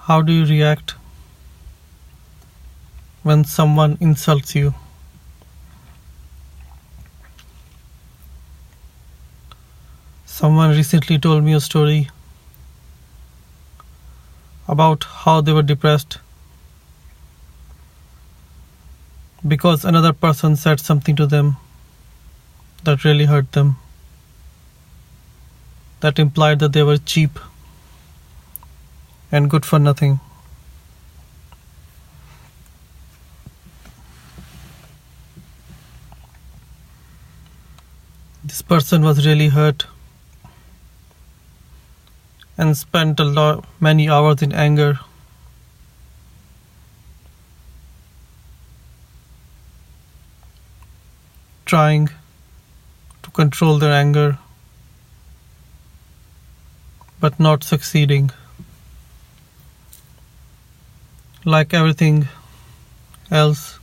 How do you react when someone insults you? Someone recently told me a story about how they were depressed because another person said something to them that really hurt them, that implied that they were cheap and good for nothing. This person was really hurt and spent many hours in anger. Trying to control their anger, but not succeeding. Like everything else,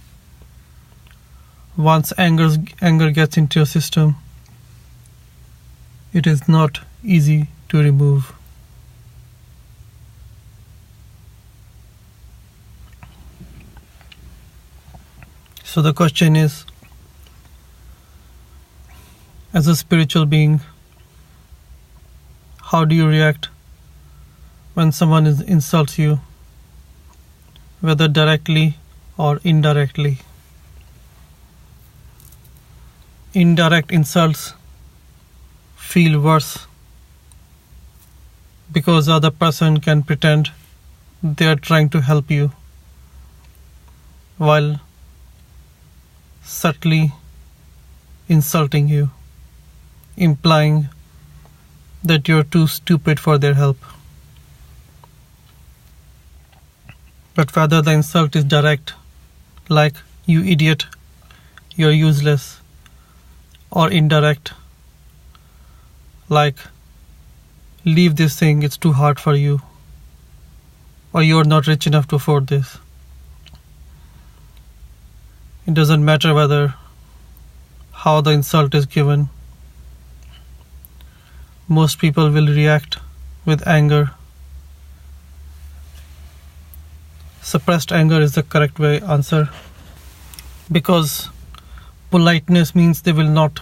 once anger gets into your system, it is not easy to remove. So the question is, as a spiritual being, how do you react when someone insults you, whether directly or indirectly? Indirect insults feel worse because the other person can pretend they are trying to help you while subtly insulting you, implying that you're too stupid for their help. But whether the insult is direct, like you idiot, you're useless, or indirect, like leave this thing, it's too hard for you, or you're not rich enough to afford this. It doesn't matter how the insult is given. Most people will react with anger. Suppressed anger is the correct answer, because politeness means they will not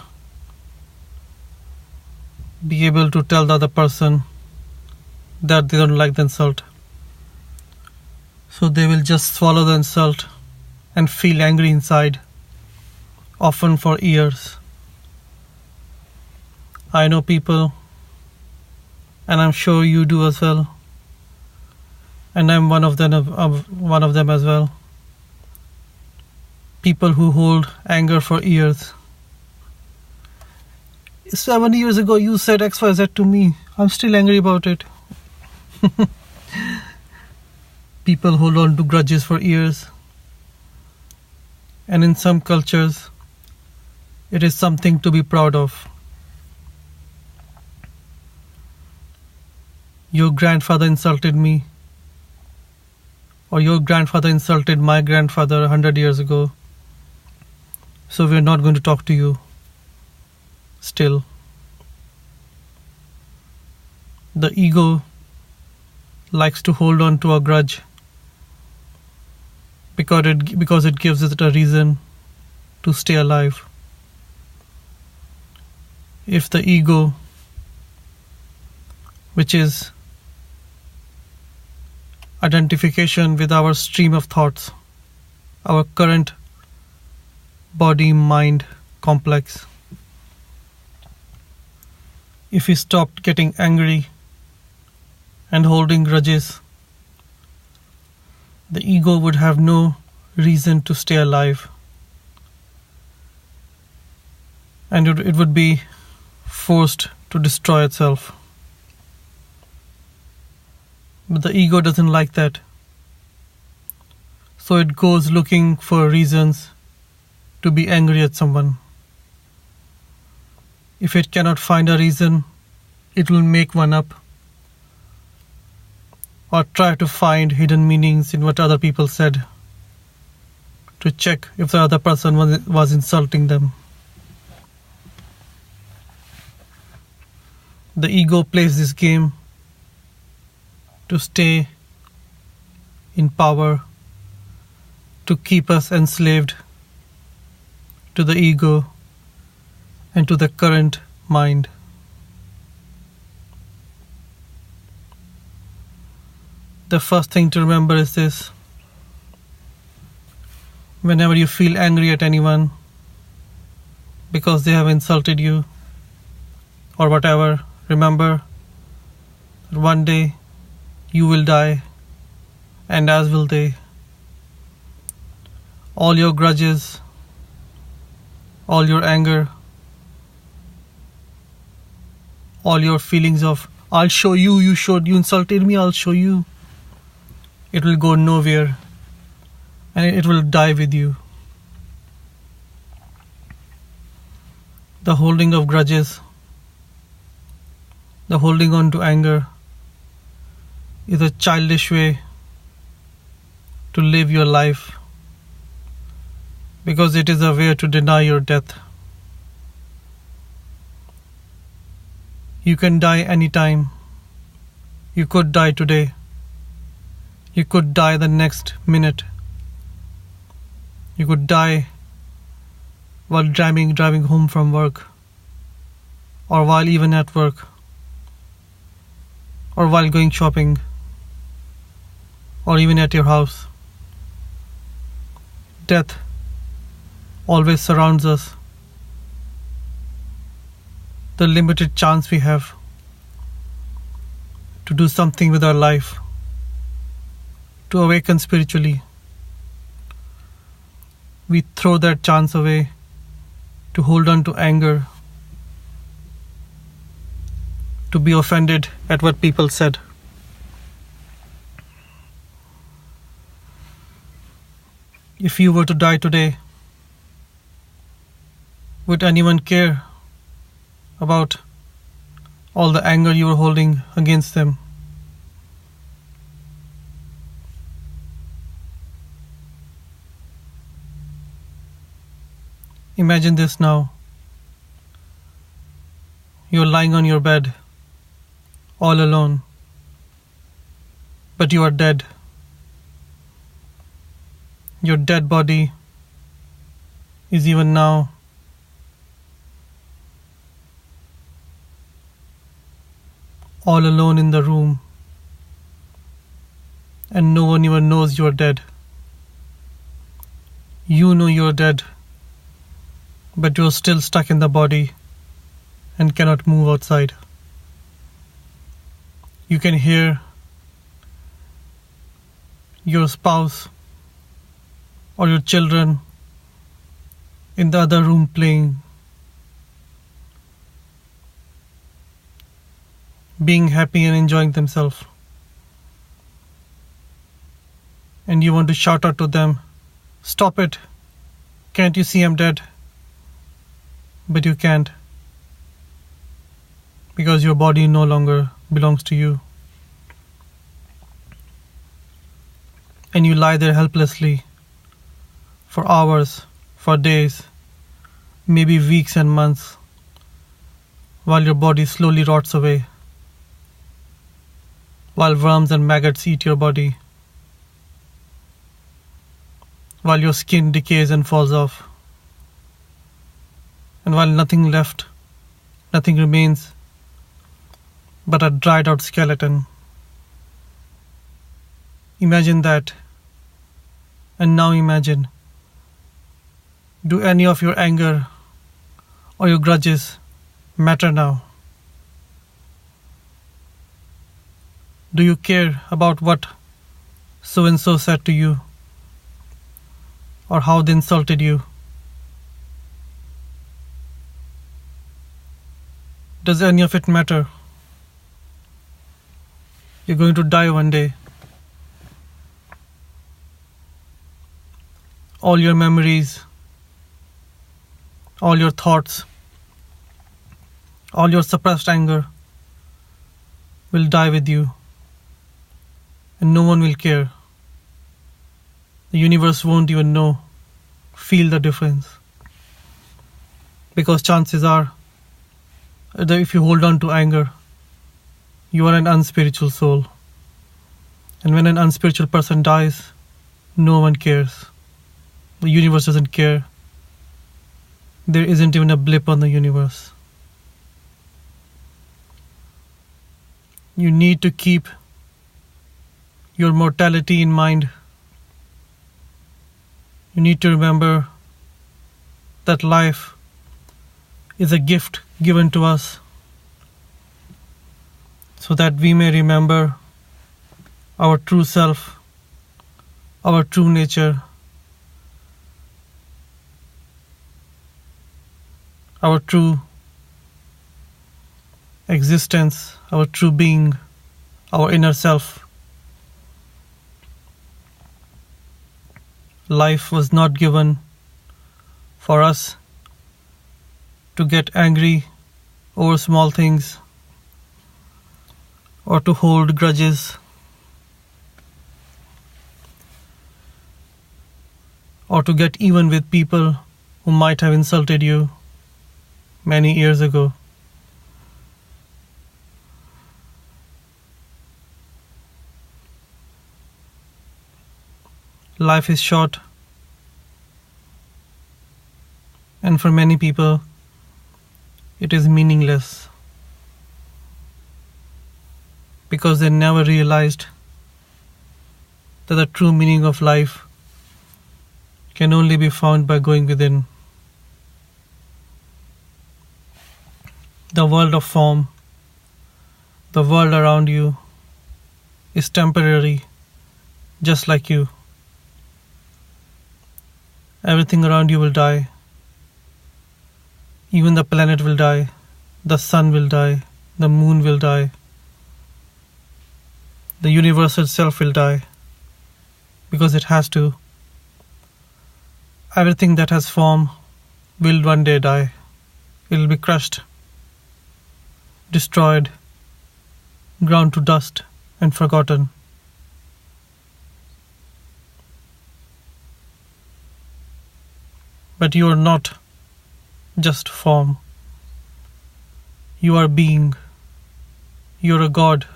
be able to tell the other person that they don't like the insult. So they will just swallow the insult and feel angry inside, often for years. I know people, and I'm sure you do as well, and I'm one of them as well. People who hold anger for years. 7 years ago you said XYZ to me. I'm still angry about it. People hold on to grudges for years. And in some cultures, it is something to be proud of. Your grandfather insulted me, or your grandfather insulted my grandfather 100 years ago, so we're not going to talk to you still. The ego likes to hold on to a grudge because it gives it a reason to stay alive. If the ego, which is identification with our stream of thoughts, our current body-mind complex, if we stopped getting angry and holding grudges, the ego would have no reason to stay alive, and it would be forced to destroy itself. But the ego doesn't like that, so it goes looking for reasons to be angry at someone. If it cannot find a reason, it will make one up, or try to find hidden meanings in what other people said to check if the other person was insulting them. The ego plays this game to stay in power to keep us enslaved to the ego and to the current mind. The first thing to remember is this: whenever you feel angry at anyone because they have insulted you or whatever, remember that one day you will die, and as will they. All your grudges, all your anger, all your feelings of I'll show you, you insulted me, I'll show you, it will go nowhere and it will die with you. The holding of grudges, the holding on to anger is a childish way to live your life, because it is a way to deny your death. You can die anytime. You could die today. You could die the next minute. You could die while driving home from work, or while even at work, or while going shopping, or even at your house. Death always surrounds us. The limited chance we have to do something with our life, to awaken spiritually, we throw that chance away to hold on to anger, to be offended at what people said. If you were to die today, would anyone care about all the anger you were holding against them? Imagine this now. You're lying on your bed, all alone, but you are dead. Your dead body is even now all alone in the room, and no one even knows you're dead. You know you're dead, but you're still stuck in the body and cannot move outside. You can hear your spouse or your children in the other room playing, being happy and enjoying themselves. And you want to shout out to them, "Stop it! Can't you see I'm dead?" But you can't, because your body no longer belongs to you. And you lie there helplessly for hours, for days, maybe weeks and months, while your body slowly rots away, while worms and maggots eat your body, while your skin decays and falls off, and while nothing remains but a dried out skeleton. Imagine that. And now imagine, do any of your anger or your grudges matter now? Do you care about what so-and-so said to you, or how they insulted you? Does any of it matter? You're going to die one day. All your memories, all your thoughts, all your suppressed anger will die with you, and no one will care. The universe won't even feel the difference, because chances are that if you hold on to anger, you are an unspiritual soul. And when an unspiritual person dies, no one cares. The universe doesn't care. There isn't even a blip on the universe. You need to keep your mortality in mind. You need to remember that life is a gift given to us so that we may remember our true self, our true nature, our true existence, our true being, our inner self. Life was not given for us to get angry over small things or to hold grudges or to get even with people who might have insulted you many years ago. Life is short, and for many people, it is meaningless because they never realized that the true meaning of life can only be found by going within. The world of form, the world around you, is temporary, just like you. Everything around you will die. Even the planet will die. The sun will die. The moon will die. The universe itself will die. Because it has to. Everything that has form will one day die. It will be crushed, destroyed, ground to dust, and forgotten. But you are not just form. You are being. You are a God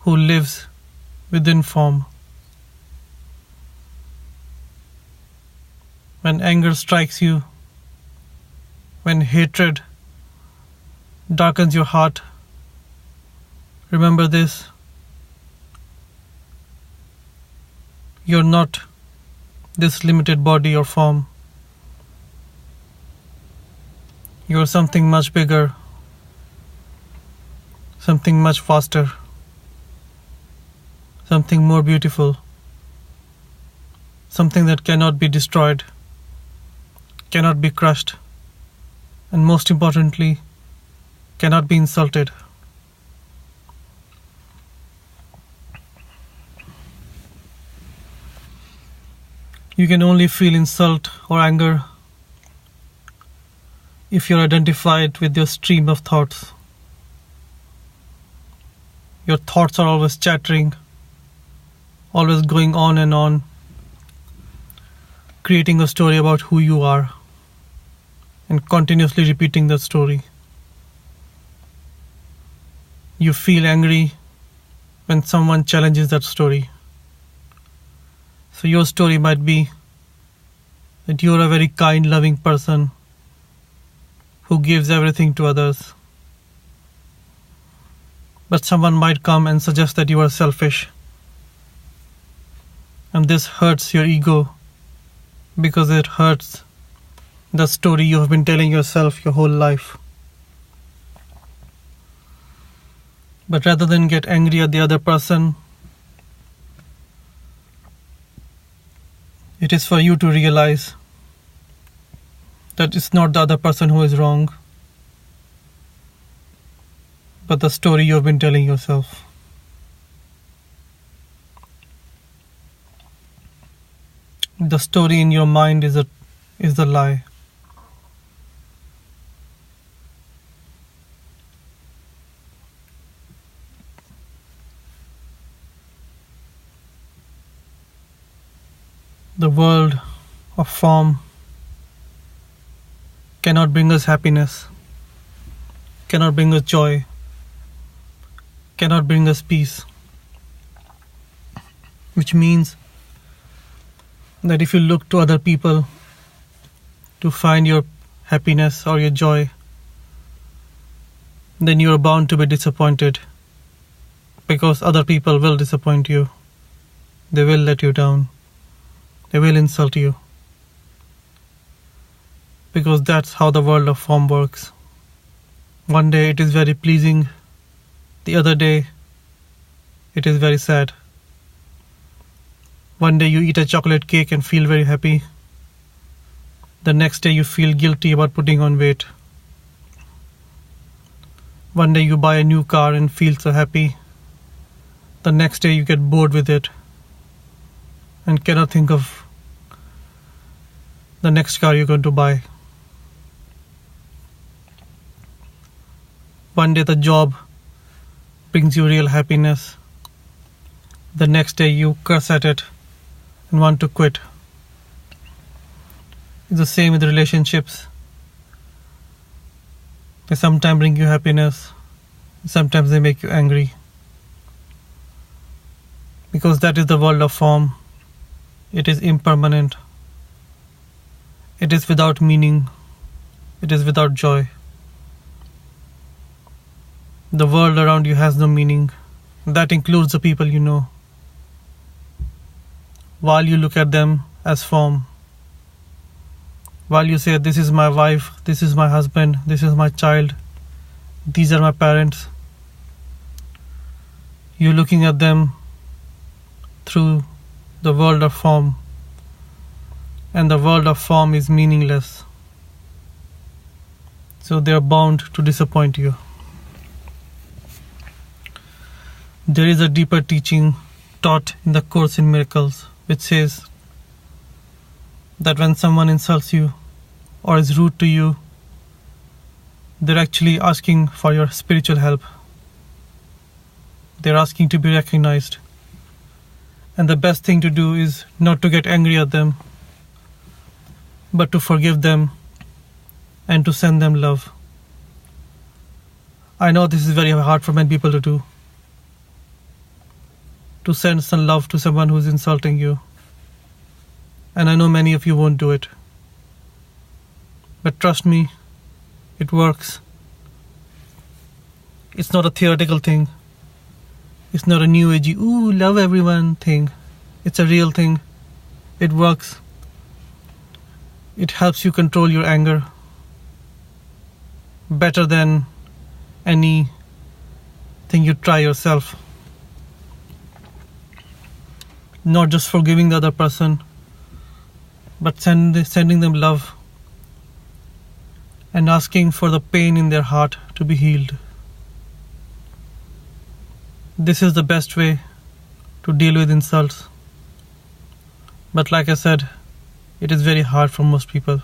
who lives within form. When anger strikes you, when hatred darkens your heart, remember this. You're not this limited body or form. You're something much bigger, something much faster, something more beautiful, something that cannot be destroyed, cannot be crushed, and most importantly, cannot be insulted. You can only feel insult or anger if you're identified with your stream of thoughts. Your thoughts are always chattering, always going on and on, creating a story about who you are and continuously repeating that story. You feel angry when someone challenges that story. So your story might be that you're a very kind, loving person who gives everything to others. But someone might come and suggest that you are selfish. And this hurts your ego because it hurts the story you have been telling yourself your whole life. But rather than get angry at the other person, it is for you to realize that it's not the other person who is wrong, but the story you have been telling yourself. The story in your mind is the lie. The world of form cannot bring us happiness, cannot bring us joy, cannot bring us peace. which means that if you look to other people to find your happiness or your joy, then you are bound to be disappointed, because other people will disappoint you. They will let you down. They will insult you. Because that's how the world of form works. One day it is very pleasing, the other day it is very sad. One day you eat a chocolate cake and feel very happy. The next day you feel guilty about putting on weight. One day you buy a new car and feel so happy. The next day you get bored with it and cannot think of the next car you're going to buy. One day the job brings you real happiness. The next day you curse at it and want to quit. It's the same with relationships. They sometimes bring you happiness, sometimes they make you angry. Because that is the world of form. It is impermanent. It is without meaning. It is without joy. The world around you has no meaning. That includes the people you know. While you look at them as form, while you say, this is my wife, this is my husband, this is my child, these are my parents, you're looking at them through the world of form, and the world of form is meaningless. So they are bound to disappoint you. There is a deeper teaching taught in the Course in Miracles, which says that when someone insults you or is rude to you, they're actually asking for your spiritual help. They're asking to be recognized. And the best thing to do is not to get angry at them, but to forgive them and to send them love. I know this is very hard for many people to do. To send some love to someone who's insulting you. And I know many of you won't do it. But trust me, it works. It's not a theoretical thing. It's not a new agey, ooh, love everyone thing. It's a real thing. It works. It helps you control your anger better than anything you try yourself. Not just forgiving the other person, but sending them love and asking for the pain in their heart to be healed. This is the best way to deal with insults. But like I said, it is very hard for most people.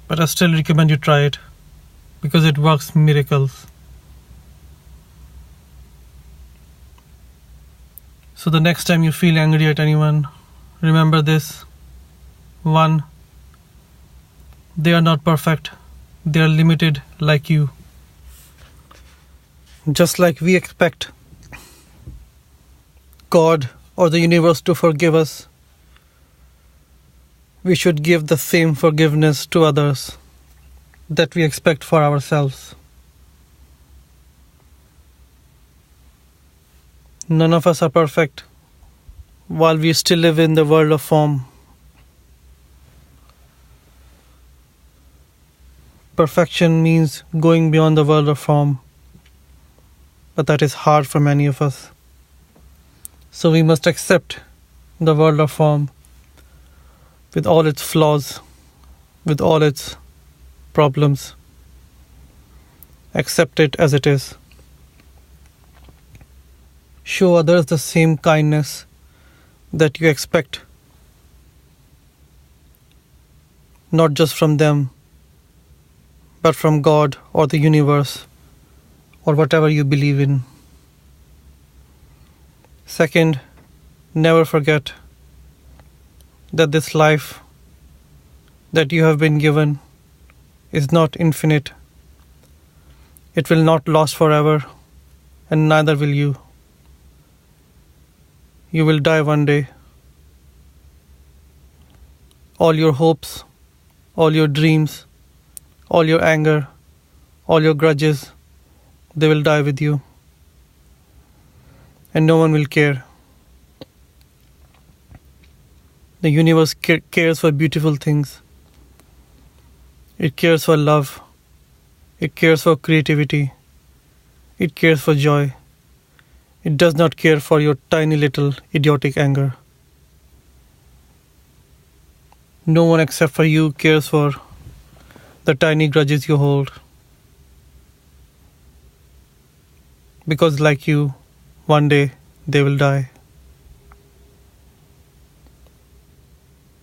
But I still recommend you try it, because it works miracles. So the next time you feel angry at anyone, remember this. 1. They are not perfect. They are limited like you. Just like we expect God or the universe to forgive us, we should give the same forgiveness to others that we expect for ourselves. None of us are perfect while we still live in the world of form. Perfection means going beyond the world of form, but that is hard for many of us. So we must accept the world of form with all its flaws, with all its problems. Accept it as it is. Show others the same kindness that you expect, not just from them, but from God or the universe or whatever you believe in. Second, never forget that this life that you have been given is not infinite. It will not last forever, and neither will you. You will die one day. All your hopes, all your dreams, all your anger, all your grudges, they will die with you. And no one will care. The universe cares for beautiful things. It cares for love. It cares for creativity. It cares for joy. It does not care for your tiny little idiotic anger. No one except for you cares for the tiny grudges you hold. Because like you, one day they will die.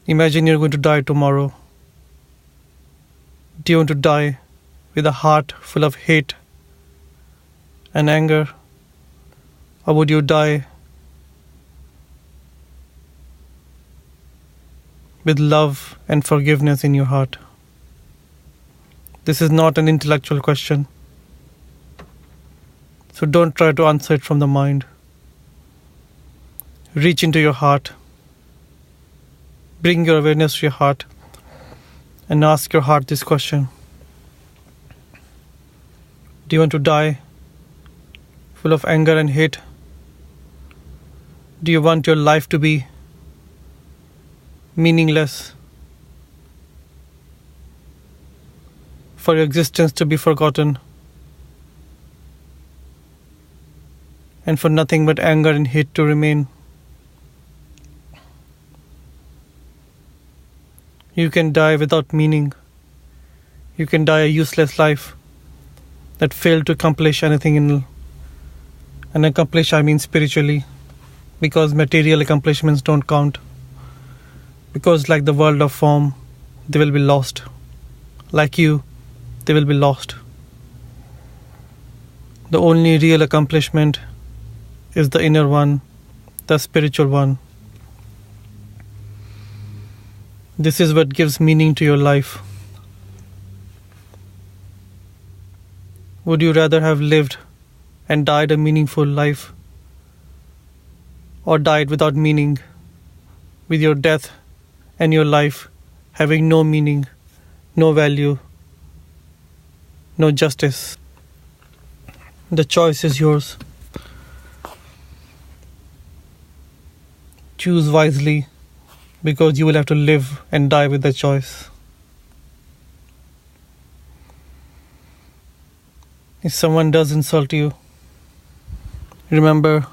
Imagine you're going to die tomorrow. Do you want to die with a heart full of hate and anger? Or would you die with love and forgiveness in your heart? This is not an intellectual question. So don't try to answer it from the mind. Reach into your heart. Bring your awareness to your heart and ask your heart this question. Do you want to die full of anger and hate? Do you want your life to be meaningless? For your existence to be forgotten? And for nothing but anger and hate to remain? You can die without meaning. You can die a useless life that failed to accomplish anything in. And accomplish, I mean spiritually, because material accomplishments don't count. Because like the world of form, they will be lost. Like you, they will be lost. The only real accomplishment is the inner one, the spiritual one. This is what gives meaning to your life. Would you rather have lived and died a meaningful life, or died without meaning, with your death and your life having no meaning, no value, no justice? The choice is yours. Choose wisely, because you will have to live and die with the choice. If someone does insult you, remember,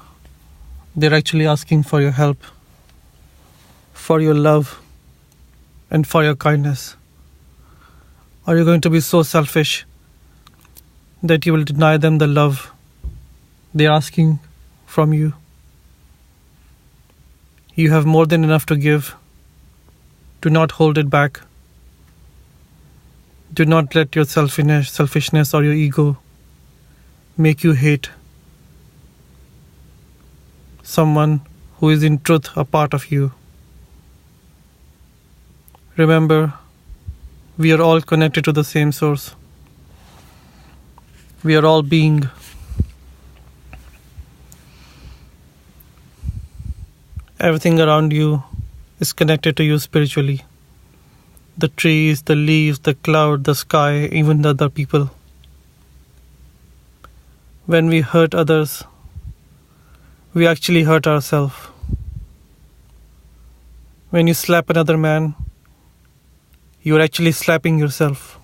they're actually asking for your help, for your love, and for your kindness. Are you going to be so selfish that you will deny them the love they're asking from you? You have more than enough to give. Do not hold it back. Do not let your selfishness or your ego make you hate someone who is in truth a part of you. Remember, we are all connected to the same source. We are all being. Everything around you is connected to you spiritually. The trees, the leaves, the cloud, the sky, even the other people. When we hurt others, we actually hurt ourselves. When you slap another man, you are actually slapping yourself.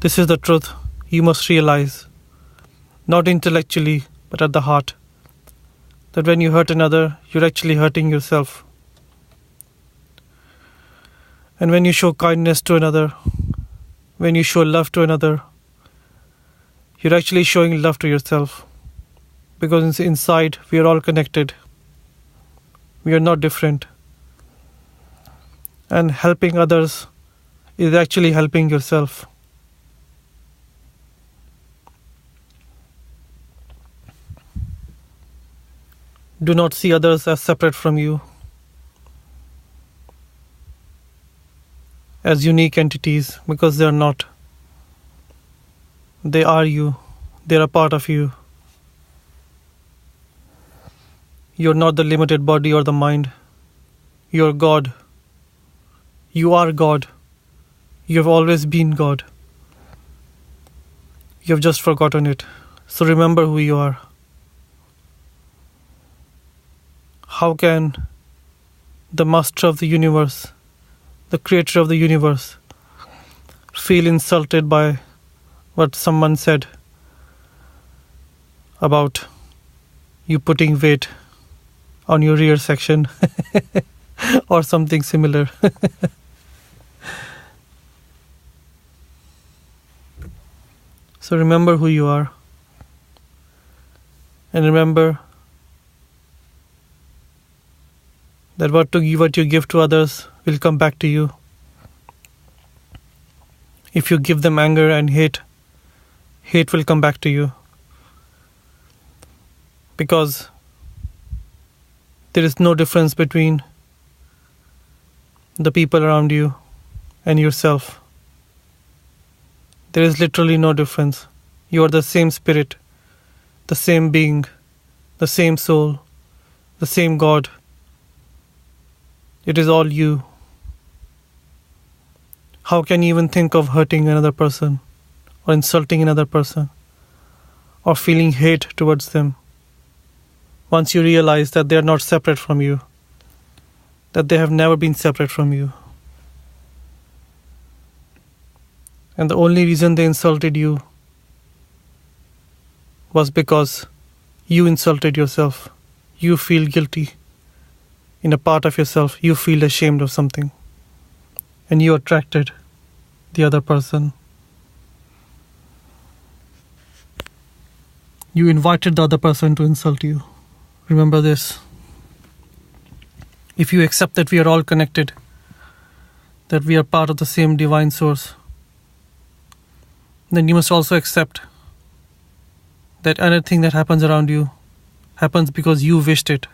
This is the truth you must realize, not intellectually, but at the heart. That when you hurt another, you're actually hurting yourself. And when you show kindness to another, when you show love to another, you're actually showing love to yourself. Because inside, we are all connected. We are not different. And helping others is actually helping yourself. Do not see others as separate from you, as unique entities, because they are not. They are you. They are a part of you. You're not the limited body or the mind. You're God. You are God. You have always been God. You have just forgotten it. So remember who you are. How can the master of the universe, the creator of the universe, feel insulted by what someone said about you putting weight on your rear section or something similar? So remember who you are, and remember that what you give to others will come back to you. If you give them anger and hate, hate will come back to you. Because there is no difference between the people around you and yourself. There is literally no difference. You are the same spirit, the same being, the same soul, the same God. It is all you. How can you even think of hurting another person or insulting another person or feeling hate towards them once you realize that they are not separate from you, that they have never been separate from you? And the only reason they insulted you was because you insulted yourself. You feel guilty. In a part of yourself, you feel ashamed of something. And you attracted the other person. You invited the other person to insult you. Remember this. If you accept that we are all connected, that we are part of the same divine source, then you must also accept that anything that happens around you happens because you wished it.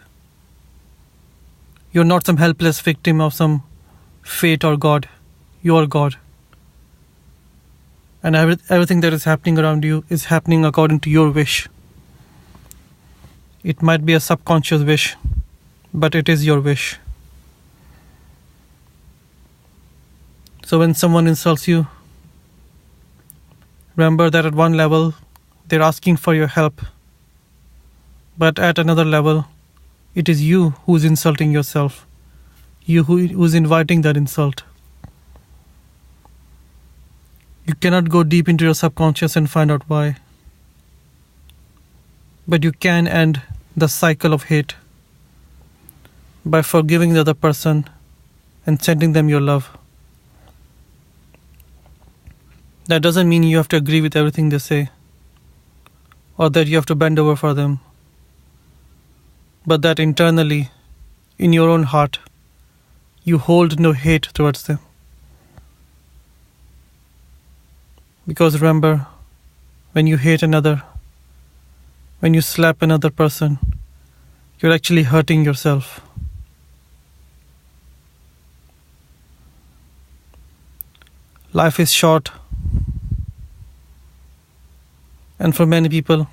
You're not some helpless victim of some fate or God. You are God. And everything that is happening around you is happening according to your wish. It might be a subconscious wish, but it is your wish. So when someone insults you, remember that at one level, they're asking for your help. But at another level, it is you who's insulting yourself. You who's inviting that insult. You cannot go deep into your subconscious and find out why. But you can end the cycle of hate by forgiving the other person and sending them your love. That doesn't mean you have to agree with everything they say, or that you have to bend over for them, but that internally, in your own heart, you hold no hate towards them. Because remember, when you hate another, when you slap another person, you're actually hurting yourself. Life is short. And for many people,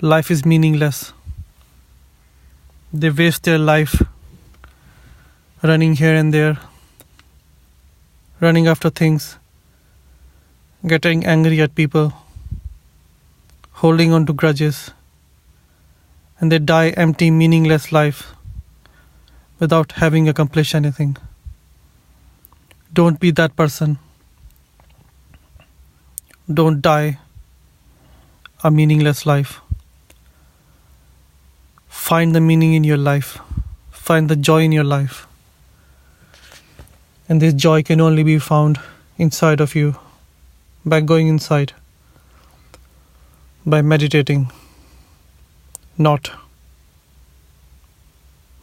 life is meaningless. They waste their life running here and there, running after things, getting angry at people, holding on to grudges, and they die empty, meaningless life without having accomplished anything. Don't be that person. Don't die a meaningless life. Find the meaning in your life. Find the joy in your life. And this joy can only be found inside of you by going inside, by meditating, not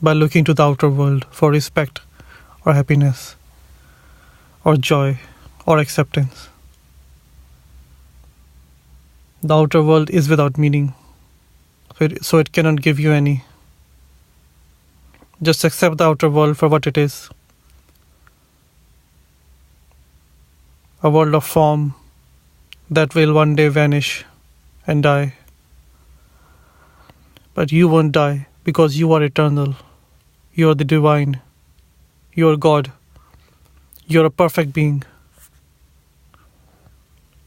by looking to the outer world for respect or happiness or joy or acceptance. The outer world is without meaning, so it cannot give you any. Just accept the outer world for what it is. A world of form that will one day vanish and die. But you won't die because you are eternal. You are the divine. You are God. You are a perfect being.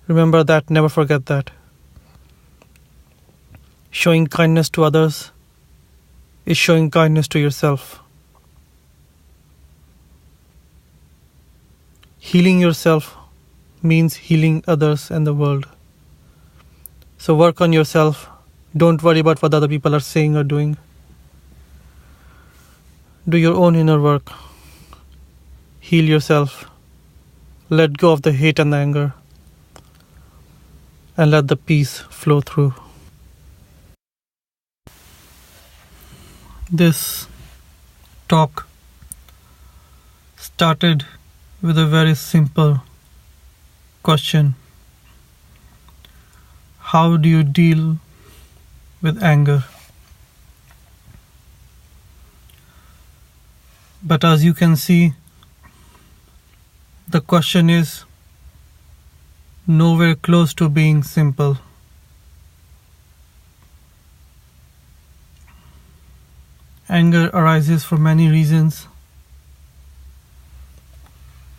Remember that, never forget that. Showing kindness to others is showing kindness to yourself. Healing yourself means healing others and the world. So work on yourself. Don't worry about what other people are saying or doing. Do your own inner work. Heal yourself. Let go of the hate and the anger. And let the peace flow through. This talk started with a very simple question. How do you deal with anger? But as you can see, the question is nowhere close to being simple. Anger arises for many reasons,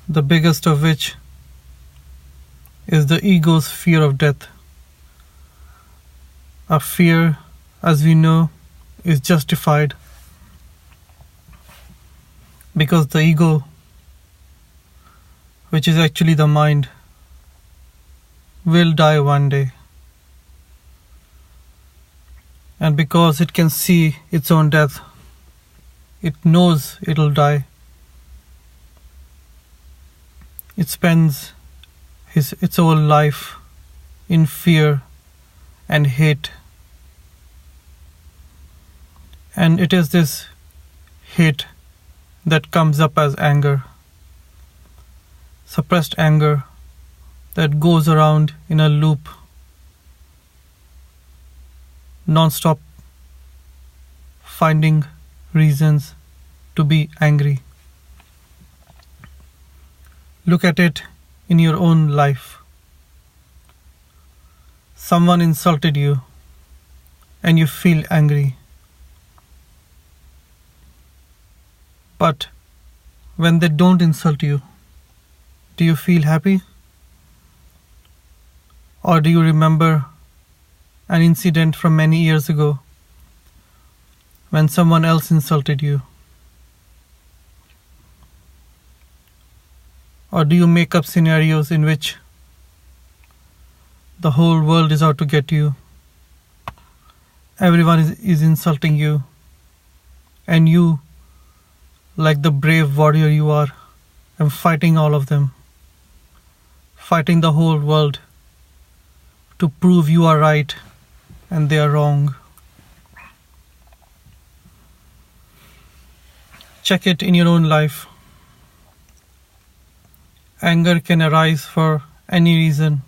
the biggest of which is the ego's fear of death. A fear, as we know, is justified because the ego, which is actually the mind, will die one day. And because it can see its own death, it knows it'll die. It spends its whole life in fear and hate. And it is this hate that comes up as anger, suppressed anger that goes around in a loop, non-stop, finding reasons to be angry. Look at it in your own life. Someone insulted you and you feel angry. But when they don't insult you, do you feel happy? Or do you remember an incident from many years ago when someone else insulted you? Or do you make up scenarios in which the whole world is out to get you? Everyone is insulting you, and you, like the brave warrior you are, and fighting all of them, fighting the whole world to prove you are right and they are wrong. Check it in your own life. Anger can arise for any reason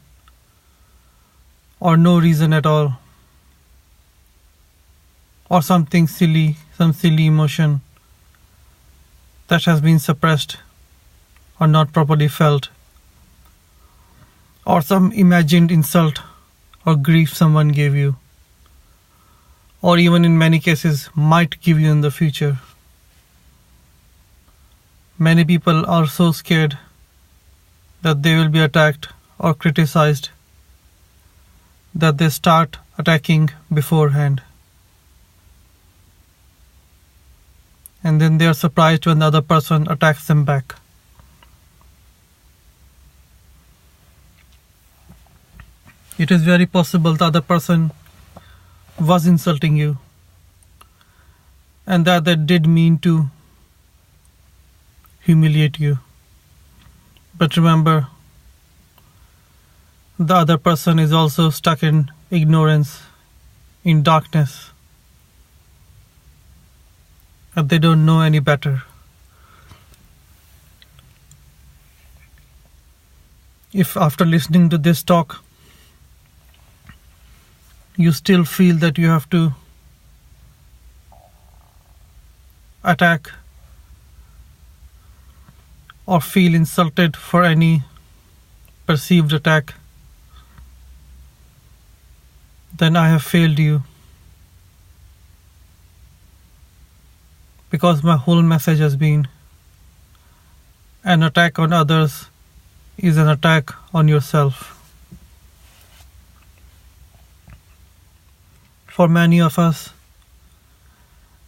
or no reason at all, or something silly, some silly emotion that has been suppressed or not properly felt, or some imagined insult or grief someone gave you, or even in many cases might give you in the future. Many people are so scared that they will be attacked or criticized that they start attacking beforehand. And then they are surprised when the other person attacks them back. It is very possible the other person was insulting you and that they did mean to humiliate you. But remember, the other person is also stuck in ignorance, in darkness, and they don't know any better. If after listening to this talk, you still feel that you have to attack or feel insulted for any perceived attack, then I have failed you. because my whole message has been an attack on others is an attack on yourself. For many of us,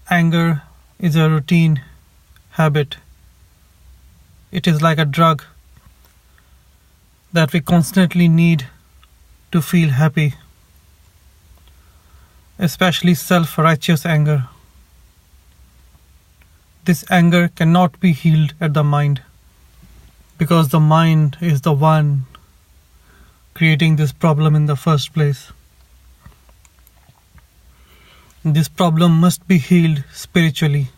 anger is a routine habit. It is like a drug that we constantly need to feel happy, especially self-righteous anger. This anger cannot be healed at the mind because the mind is the one creating this problem in the first place. This problem must be healed spiritually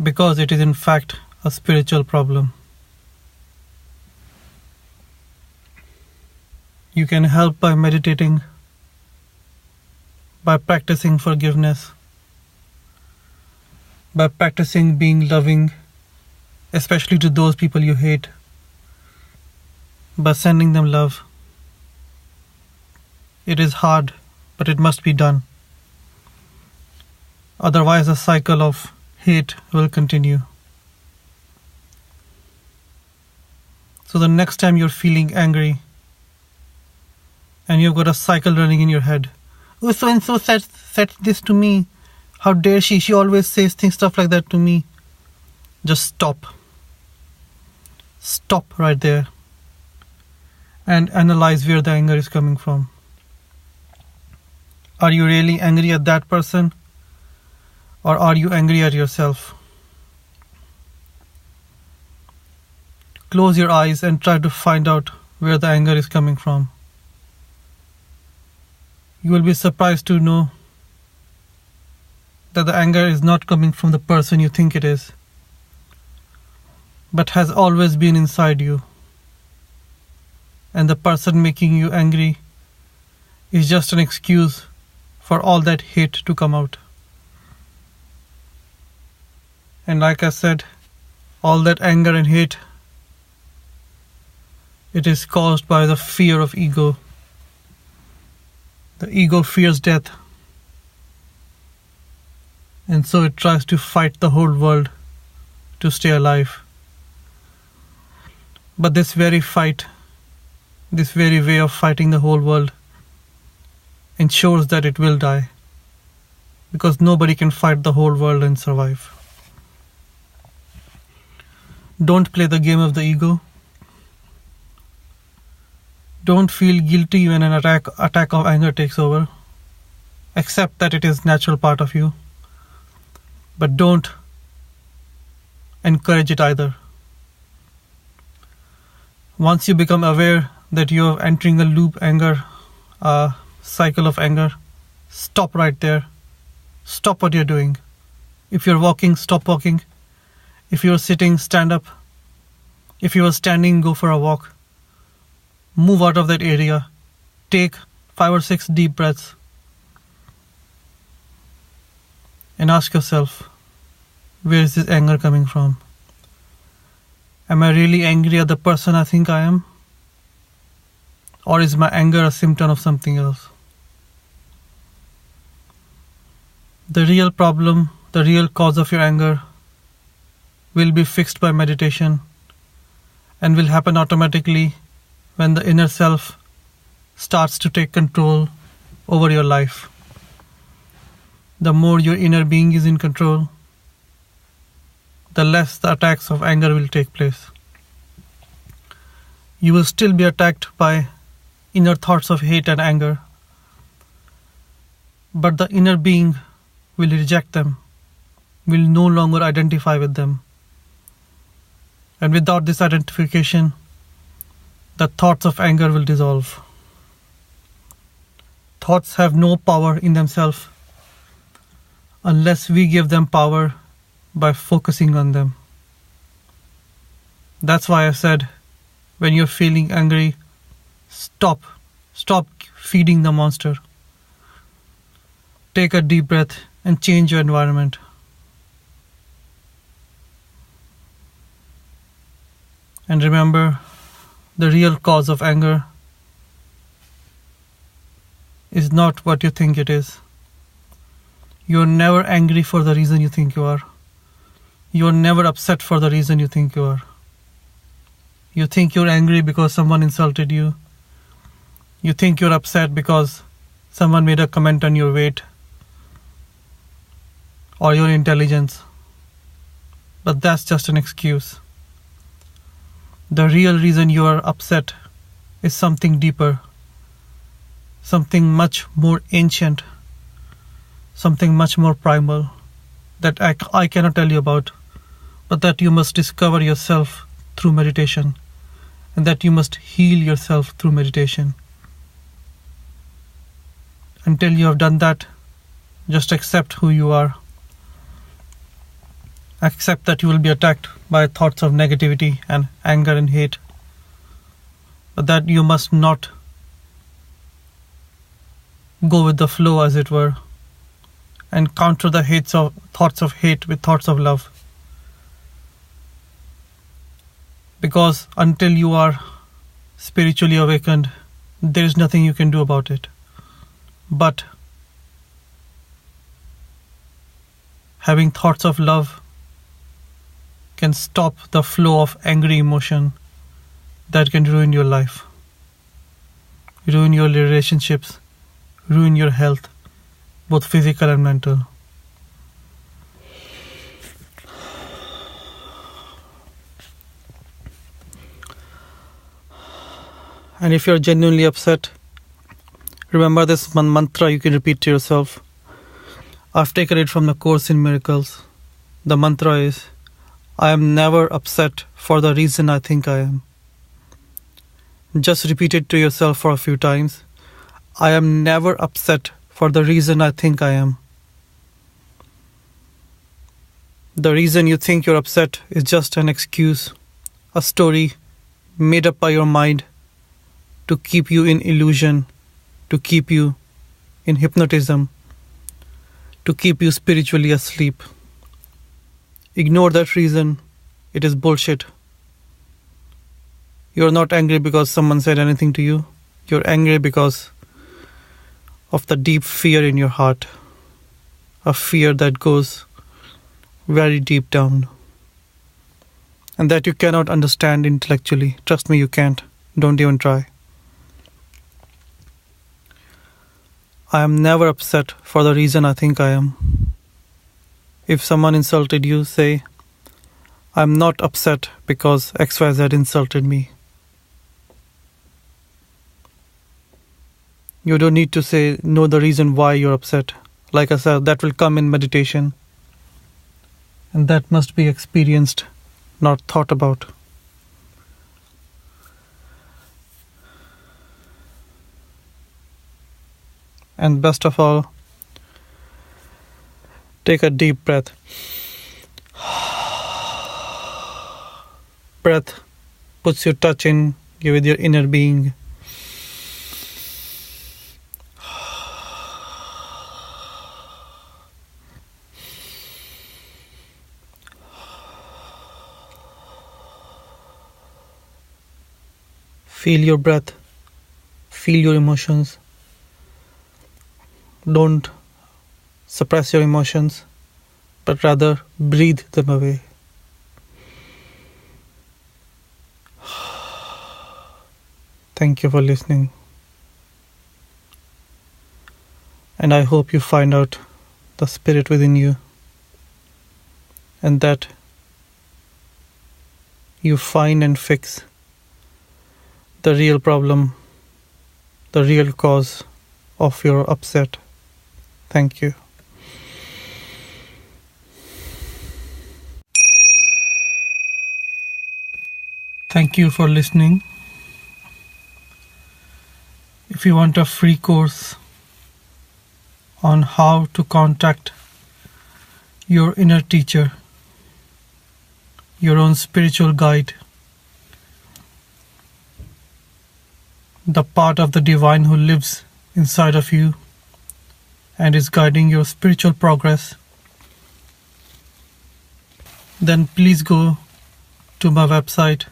because it is in fact a spiritual problem. You can help by meditating, by practicing forgiveness, by practicing being loving, especially to those people you hate, by sending them love. It is hard, but it must be done. Otherwise, the cycle of hate will continue. So the next time you're feeling angry and you've got a cycle running in your head, oh, so-and-so said this to me. How dare she? She always says stuff like that to me. Just stop. Stop right there and analyze where the anger is coming from. Are you really angry at that person? Or are you angry at yourself? Close your eyes and try to find out where the anger is coming from. You will be surprised to know that the anger is not coming from the person you think it is, but has always been inside you. And the person making you angry is just an excuse for all that hate to come out. And like I said, all that anger and hate, it is caused by the fear of ego. The ego fears death, and so it tries to fight the whole world to stay alive. But this very fight, this very way of fighting the whole world ensures that it will die, because nobody can fight the whole world and survive. Don't play the game of the ego. Don't feel guilty when an attack of anger takes over. Accept that it is a natural part of you. But don't encourage it either. Once you become aware that you are entering a cycle of anger, stop right there. Stop what you're doing. If you're walking, stop walking. If you're sitting, stand up. If you are standing, go for a walk. Move out of that area. Take 5 or 6 deep breaths. And ask yourself, where is this anger coming from? Am I really angry at the person I think I am? Or is my anger a symptom of something else? The real problem, the real cause of your anger will be fixed by meditation and will happen automatically when the inner self starts to take control over your life. The more your inner being is in control, the less the attacks of anger will take place. You will still be attacked by inner thoughts of hate and anger, but the inner being will reject them, will no longer identify with them. And without this identification, the thoughts of anger will dissolve. Thoughts have no power in themselves unless we give them power by focusing on them. That's why I said, when you're feeling angry, stop feeding the monster. Take a deep breath and change your environment. And remember, the real cause of anger is not what you think it is. You're never angry for the reason you think you are. You're never upset for the reason you think you are. You think you're angry because someone insulted you. You think you're upset because someone made a comment on your weight or your intelligence. But that's just an excuse. The real reason you are upset is something deeper, something much more ancient, something much more primal that I cannot tell you about, but that you must discover yourself through meditation, and that you must heal yourself through meditation. Until you have done that, just accept who you are. Accept that you will be attacked by thoughts of negativity and anger and hate, but that you must not go with the flow, as it were, and counter the thoughts of hate with thoughts of love. Because until you are spiritually awakened, there is nothing you can do about it. But having thoughts of love can stop the flow of angry emotion that can ruin your life, ruin your relationships, ruin your health, both physical and mental. And if you're genuinely upset, remember this one mantra you can repeat to yourself. I've taken it from the Course in Miracles. The mantra is, I am never upset for the reason I think I am. Just repeat it to yourself for a few times. I am never upset for the reason I think I am. The reason you think you're upset is just an excuse, a story made up by your mind to keep you in illusion, to keep you in hypnotism, to keep you spiritually asleep. Ignore that reason. It is bullshit. You're not angry because someone said anything to you. You're angry because of the deep fear in your heart. A fear that goes very deep down. And that you cannot understand intellectually. Trust me, you can't. Don't even try. I am never upset for the reason I think I am. If someone insulted you, say, I am not upset because XYZ insulted me. You don't need to know the reason why you're upset. Like I said, that will come in meditation. And that must be experienced, not thought about. And best of all, take a deep breath. Breath puts your touch in with your inner being. Feel your breath. Feel your emotions. Don't suppress your emotions, but rather breathe them away. Thank you for listening. And I hope you find out the spirit within you, and that you find and fix the real problem, the real cause of your upset. Thank you. Thank you for listening. If you want a free course on how to contact your inner teacher, your own spiritual guide, the part of the divine who lives inside of you and is guiding your spiritual progress, then please go to my website,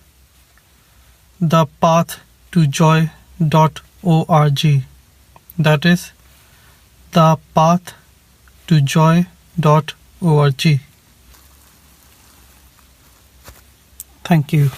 thepathtojoy.org. That is thepathtojoy.org. to joy.org. Thank you.